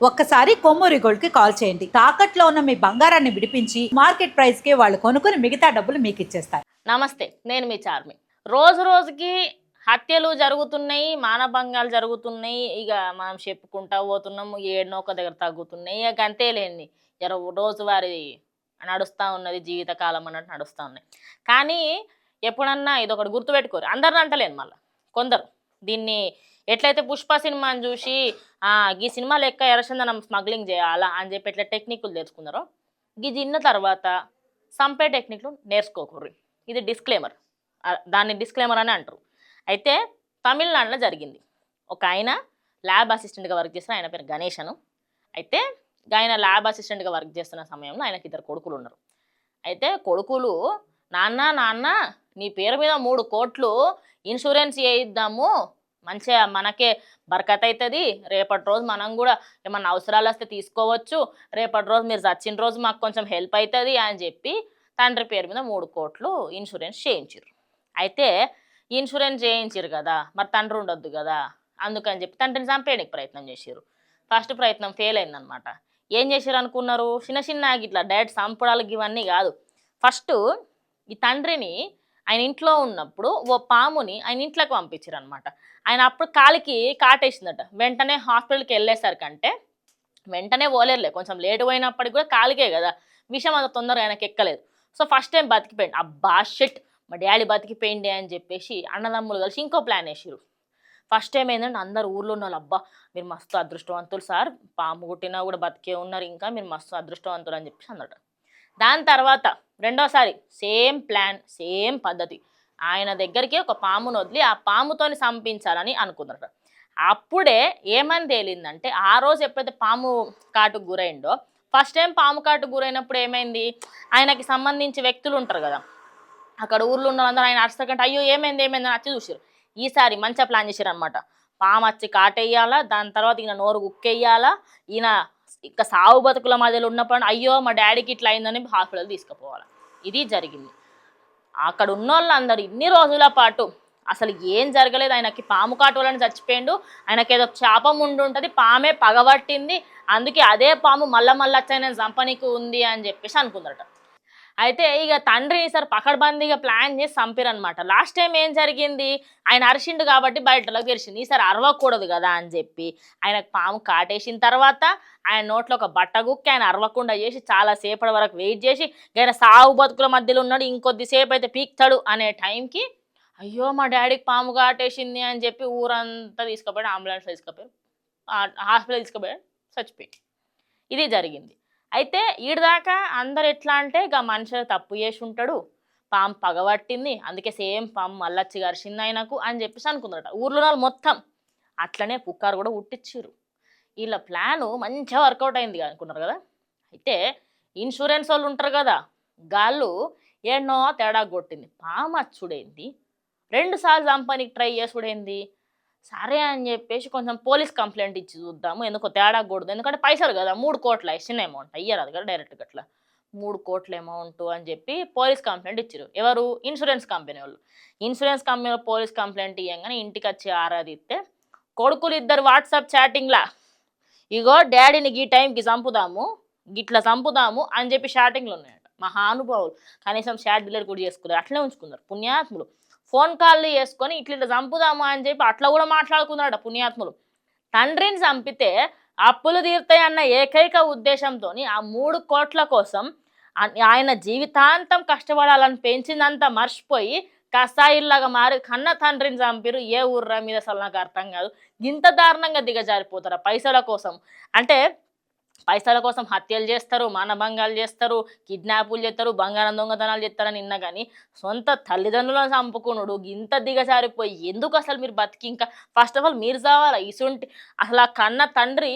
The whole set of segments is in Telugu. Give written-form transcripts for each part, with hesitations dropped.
ఒక్కసారి కొమ్మూరి గోల్డ్ కి కాల్ చేయండి. తాకట్లో ఉన్న మీ బంగారాన్ని విడిపించి మార్కెట్ ప్రైస్ కి వాళ్ళు కొనుక్కుని మిగతా డబ్బులు మీకు ఇచ్చేస్తారు. నమస్తే, నేను మీ చార్మి. రోజు రోజుకి హత్యలు జరుగుతున్నాయి, మానభంగాలు జరుగుతున్నాయి. ఇక మనం చెప్పుకుంటా పోతున్నాము, ఏడనో ఒక దగ్గర తగ్గుతున్నాయి. ఇక అంతేలేండి, రోజువారి నడుస్తూ ఉన్నది, జీవితకాలం అన్నట్టు నడుస్తూ ఉన్నాయి. కానీ ఎప్పుడన్నా ఇదొకటి గుర్తుపెట్టుకోరు, అందరిని అంటలేను, మళ్ళీ కొందరు దీన్ని ఎట్లయితే పుష్ప సినిమాని చూసి ఈ సినిమా లెక్క ఎర్రచందనం స్మగ్లింగ్ చేయాలా అని చెప్పి ఎట్లా టెక్నిక్లు నేర్చుకున్నారో, ఇది తిన్న తర్వాత సంపే టెక్నిక్లు నేర్చుకోకూర్రి. ఇది డిస్క్లైమర్, దాన్ని డిస్క్లైమర్ అని అంటారు. అయితే తమిళనాడులో జరిగింది. ఒక ఆయన ల్యాబ్ అసిస్టెంట్గా వర్క్ చేస్తారు, ఆయన పేరు గణేషను. అయితే ఆయన ల్యాబ్ అసిస్టెంట్గా వర్క్ చేస్తున్న సమయంలో ఆయనకి 2 కొడుకులు ఉన్నారు. అయితే కొడుకులు, నాన్న నీ పేరు మీద 3 కోట్లు ఇన్సూరెన్స్ చేయిద్దాము, మంచిగా మనకే బరకత్ అవుతుంది, రేపటి రోజు మనం కూడా ఏమన్నా అవసరాలు వస్తే తీసుకోవచ్చు, రేపటి రోజు మీరు చచ్చిన రోజు మాకు కొంచెం హెల్ప్ అవుతుంది అని చెప్పి తండ్రి పేరు మీద 3 కోట్లు ఇన్సూరెన్స్ చేయించారు. అయితే ఇన్సూరెన్స్ చేయించారు కదా, మరి తండ్రి ఉండొద్దు కదా, అందుకని చెప్పి తండ్రిని చంపేయడానికి ప్రయత్నం చేశారు. ఫస్ట్ ప్రయత్నం ఫెయిల్ అయిందనమాట. ఏం చేశారు అనుకున్నారు? చిన్న ఇట్లా డైరెక్ట్ చంపడాలకి ఇవన్నీ కాదు. ఫస్ట్ ఈ తండ్రిని ఆయన ఇంట్లో ఉన్నప్పుడు ఓ పాముని ఆయన ఇంట్లోకి పంపించారు అనమాట. ఆయన అప్పుడు కాలికి కాటేసిందట. వెంటనే హాస్పిటల్కి వెళ్ళేసరికంటే వెంటనే పోలేరులే, కొంచెం లేటు అయినప్పటికి కూడా కాలికే కదా, విషయం అంత తొందరగా ఆయనకి ఎక్కలేదు. సో ఫస్ట్ టైం బతికిపోయింది. అబ్బా షిట్, మా డాడీ బతికిపోయింది అని చెప్పేసి అన్నదమ్ములు కలిసి ఇంకో ప్లాన్ వేసారు. ఫస్ట్ టైం ఏంటంటే అందరు ఊర్లో ఉన్న వాళ్ళు, అబ్బా మీరు మస్తు అదృష్టవంతులు సార్, పాము కుట్టినా కూడా బతికే ఉన్నారు, ఇంకా మీరు మస్తు అదృష్టవంతులు అని చెప్పేసి అందట. దాని తర్వాత రెండోసారి సేమ్ ప్లాన్, సేమ్ పద్ధతి. ఆయన దగ్గరికి ఒక పామును వదిలి ఆ పాముతోని చంపించాలని అనుకున్నారట. అప్పుడే ఏమని తేలిందంటే, ఆ రోజు ఎప్పుడైతే పాము కాటుకు గురైండో, ఫస్ట్ టైం పాము కాటుకు గురైనప్పుడు ఏమైంది, ఆయనకి సంబంధించి వ్యక్తులు ఉంటారు కదా, అక్కడ ఊర్లో ఉన్న అందరూ ఆయన అరసకంటే అయ్యో ఏమైంది అని వచ్చి చూసారు. ఈసారి మంచిగా ప్లాన్ చేశారు అనమాట. పాము వచ్చి కాటేయాలా, దాని తర్వాత ఈయన నోరు ఉక్కేయాలా, ఈయన ఇక సావు బతుకుల మధ్యలో ఉన్నప్పుడు అయ్యో మా డాడీకి ఇట్లా అయిందని హాస్పిటల్ తీసుకుపోవాలి. ఇది జరిగింది. అక్కడ ఉన్న వాళ్ళందరూ ఇన్ని రోజుల పాటు అసలు ఏం జరగలేదు, ఆయనకి పాము కాటు వలని చచ్చిపోయిండు, ఆయనకి ఏదో శాపం ఉండుంటుంది, పామే పగబట్టింది, అందుకే అదే పాము మళ్ళా వచ్చాయన చంపనీకి ఉంది అని చెప్పేసి అనుకున్నారట. అయితే ఇక తండ్రిని ఈసారి పకడ్బందీగా ప్లాన్ చేసి చంపిరనమాట. లాస్ట్ టైం ఏం జరిగింది, ఆయన అరిచిండు కాబట్టి బయటలోకి గెలిచింది. ఈసారి అరవకూడదు కదా అని చెప్పి ఆయనకు పాము కాటేసిన తర్వాత ఆయన నోట్లో ఒక బట్ట గుక్కి ఆయన అరవకుండా చేసి చాలా సేపటి వరకు వెయిట్ చేసి, ఆయన సాగు బతుకుల మధ్యలో ఉన్నాడు, ఇంకొద్దిసేపు అయితే పీక్తాడు అనే టైంకి అయ్యో మా డాడీకి పాము కాటేసింది అని చెప్పి ఊరంతా తీసుకుపోయాడు, అంబులెన్స్ తీసుకుపోయారు, హాస్పిటల్ తీసుకుపోయాడు, చచ్చిపోయాడు. ఇది జరిగింది. అయితే ఈడదాకా అందరు ఎట్లా అంటే, ఇక మనిషి తప్పు చేసి ఉంటాడు, పాము పగబట్టింది, అందుకే సేమ్ పాము మళ్ళొచ్చి గరిచింది ఆయనకు అని చెప్పేసి అనుకున్నారట ఊర్లో వాళ్ళు మొత్తం. అట్లనే పుకారు కూడా పుట్టించారు. వీళ్ళ ప్లాను మంచిగా వర్కౌట్ అయింది అనుకున్నారు కదా. అయితే ఇన్సూరెన్స్ వాళ్ళు ఉంటారు కదా, గాళ్ళు ఏడనో తేడా కొట్టింది. పాము అచ్చుడేంది, 2 సార్లు చంపడానికి ట్రై చేసుడేంది, సరే అని చెప్పేసి కొంచెం పోలీస్ కంప్లైంట్ ఇచ్చి చూద్దాము, ఎందుకో తేడా కూడదు, ఎందుకంటే పైసలు కదా, 3 కోట్ల చిన్న అమౌంట్ అయ్యారు అది కదా డైరెక్ట్గా అట్లా 3 కోట్ల అమౌంట్ అని చెప్పి పోలీస్ కంప్లైంట్ ఇచ్చారు. ఎవరు? ఇన్సూరెన్స్ కంపెనీ వాళ్ళు. ఇన్సూరెన్స్ కంపెనీలో పోలీస్ కంప్లైంట్ ఇవ్వగానే ఇంటికి వచ్చి ఆరాధిస్తే కొడుకులు ఇద్దరు వాట్సాప్ చాటింగ్లా, ఇగో డాడీని ఈ టైంకి చంపుదాము, గిట్లా చంపుదాము అని చెప్పి షాటింగ్లు ఉన్నాయట. మహానుభావులు కనీసం షాట్ డిలీట్ కూడా చేసుకున్నారు, అట్లనే ఉంచుకున్నారు పుణ్యాత్ములు. ఫోన్ కాళ్ళు చేసుకొని ఇట్లా చంపుదాము అని చెప్పి అట్లా కూడా మాట్లాడుకున్నారట పుణ్యాత్ములు. తండ్రిని చంపితే అప్పులు తీరుతాయన్న ఏకైక ఉద్దేశంతో ఆ 3 కోట్ల కోసం ఆయన జీవితాంతం కష్టపడాలని పెంచిందంతా మర్చిపోయి కసాయిల్లాగా మారి కన్న తండ్రిని చంపిరు. ఏ ఊర్రా మీద అసలు నాకు అర్థం కాదు, ఇంత దారుణంగా దిగజారిపోతారా పైసల కోసం? అంటే పైసల కోసం హత్యలు చేస్తారు, మానభంగాలు చేస్తారు, కిడ్నాపులు చేస్తారు, బంగారం దొంగతనాలు చేస్తారని నిన్న. కానీ సొంత తల్లిదండ్రులను చంపుకున్నాడు, ఇంత దిగజారిపోయి ఎందుకు అసలు మీరు బతికి? ఇంకా ఫస్ట్ ఆఫ్ ఆల్ మీరు చావాలా ఇసుంటి? అసలు ఆ కన్న తండ్రి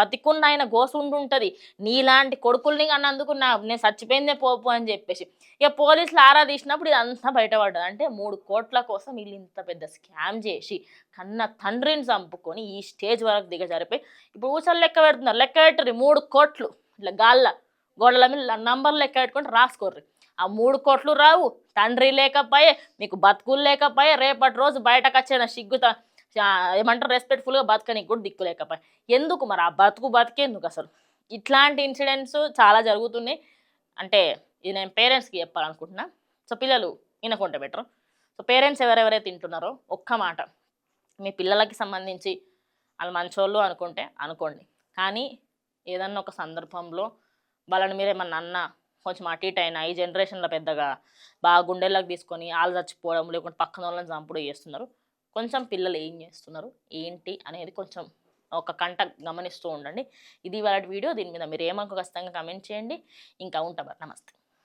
బతికున్న ఆయన గోసుండి ఉంటుంది, నీలాంటి కొడుకుల్ని అన్నందుకు నేను చచ్చిపోయిందే పోపు అని చెప్పేసి. ఇక పోలీసులు ఆరా తీసినప్పుడు ఇదంతా బయటపడ్డది. అంటే 3 కోట్ల కోసం వీళ్ళు ఇంత పెద్ద స్కామ్ చేసి కన్న తండ్రిని చంపుకొని ఈ స్టేజ్ వరకు దిగజారిపోయి ఇప్పుడు ఊసలు లెక్క పెడుతున్నారు. లెక్క పెట్టరు 3 కోట్లు ఇట్లా గాళ్ళ గోడల మీద నంబర్లు లెక్క పెట్టుకుంటే రాసుకోర్రి. ఆ 3 కోట్లు రావు, తండ్రి లేకపోయే, మీకు బతుకులు లేకపోయే, రేపటి రోజు బయటకు వచ్చిన ఏమంటారు రెస్పెక్ట్ఫుల్గా బతకనికి కూడా దిక్కు లేకపోయి ఎందుకు మరి ఆ బతికేందుకు అసలు ఇట్లాంటి ఇన్సిడెంట్స్ చాలా జరుగుతున్నాయి. అంటే ఇది నేను పేరెంట్స్కి చెప్పాలనుకుంటున్నా. సో పిల్లలు వినకుంటే బెటర్. సో పేరెంట్స్ ఎవరెవరైతే తింటున్నారో ఒక్క మాట, మీ పిల్లలకి సంబంధించి వాళ్ళు మంచోళ్ళు అనుకుంటే అనుకోండి, కానీ ఏదన్నా ఒక సందర్భంలో వాళ్ళని మీరు ఏమన్నా అన్నా కొంచెం అటు ఇటు అయినా ఈ జనరేషన్లో పెద్దగా బాగా గుండెల్లోకి తీసుకొని వాళ్ళు చచ్చిపోవడం లేకుంటే పక్కన వాళ్ళని చంపుడు చేస్తున్నారు. కొంచెం పిల్లలు ఏం చేస్తున్నారు ఏంటి అనేది కొంచెం ఒక కంట గమనిస్తూ ఉండండి. ఇది వాళ్ళ వీడియో. దీని మీద మీరు ఏమనుకో ఖచ్చితంగా కమెంట్ చేయండి. ఇంకా ఉంటా. నమస్తే.